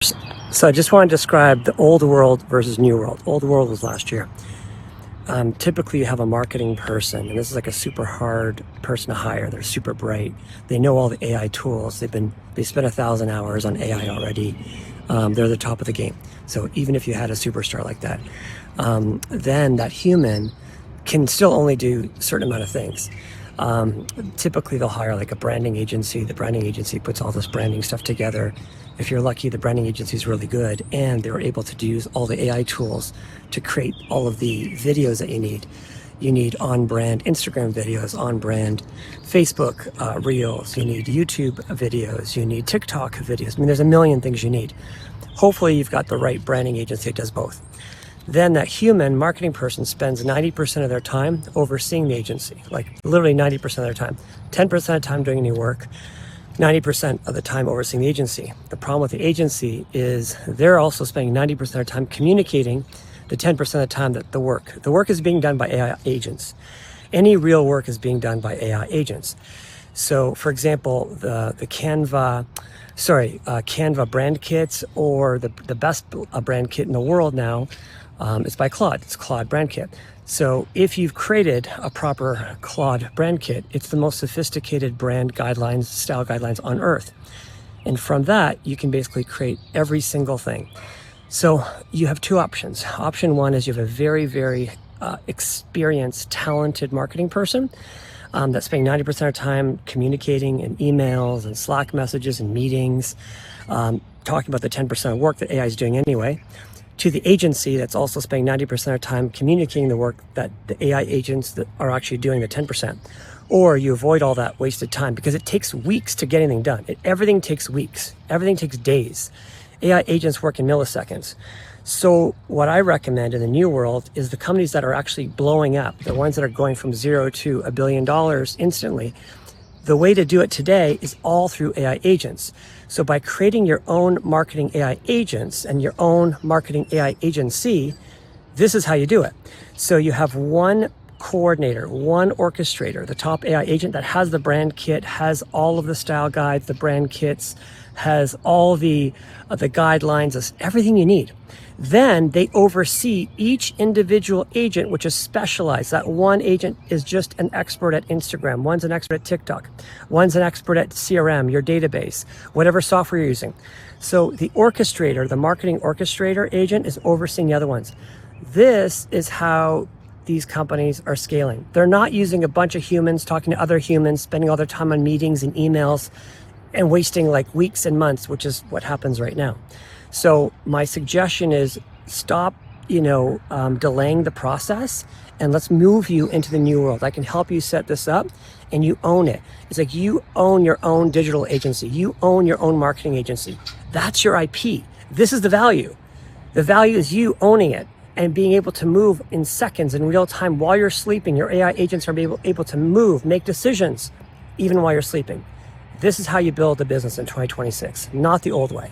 So I just want to describe the old world versus new world. Old world was last year. Typically you have a marketing person, and this is like a super hard person to hire. They're super bright. They know all the AI tools. They spent 1,000 hours on AI already. They're the top of the game. So even if you had a superstar like that, then that human can still only do a certain amount of things. Typically they'll hire like a branding agency. The branding agency puts all this branding stuff together. If you're lucky, the branding agency is really good and they're able to use all the AI tools to create all of the videos that you need. You need on-brand Instagram videos, on-brand Facebook Reels, you need YouTube videos, you need TikTok videos. I mean, there's a million things you need. Hopefully you've got the right branding agency that does both. Then that human marketing person spends 90% of their time overseeing the agency, like literally 90% of their time. 10% of the time doing any work, 90% of the time overseeing the agency. The problem with the agency is they're also spending 90% of their time communicating the 10% of the time that the work is being done by AI agents. Any real work is being done by AI agents. So for example, the Canva brand kits, or the best brand kit in the world now, is by Claude. It's Claude brand kit. So if you've created a proper Claude brand kit, it's the most sophisticated brand guidelines, style guidelines on earth. And from that, you can basically create every single thing. So you have two options. Option one is you have a very, very experienced, talented marketing person that's spending 90% of their time communicating in emails and Slack messages and meetings, talking about the 10% of work that AI is doing anyway, to the agency that's also spending 90% of their time communicating the work that the AI agents that are actually doing the 10%. Or you avoid all that wasted time because it takes weeks to get anything done. Everything takes weeks. Everything takes days. AI agents work in milliseconds. So what I recommend in the new world is the companies that are actually blowing up, the ones that are going from $0 to $1 billion instantly. The way to do it today is all through AI agents. So by creating your own marketing AI agents and your own marketing AI agency, this is how you do it. So you have one coordinator, one orchestrator, the top AI agent that has the brand kit, has all of the style guides, the brand kits, has all the guidelines, everything you need. Then they oversee each individual agent, which is specialized. That one agent is just an expert at Instagram. One's an expert at TikTok. One's an expert at CRM, your database, whatever software you're using. So the orchestrator, the marketing orchestrator agent, is overseeing the other ones. This is how these companies are scaling. They're not using a bunch of humans, talking to other humans, spending all their time on meetings and emails, and wasting like weeks and months, which is what happens right now. So my suggestion is stop, delaying the process, and let's move you into the new world. I can help you set this up and you own it. It's like you own your own digital agency. You own your own marketing agency. That's your IP. This is the value. The value is you owning it and being able to move in seconds in real time while you're sleeping. Your AI agents are able to move, make decisions, even while you're sleeping. This is how you build a business in 2026, not the old way.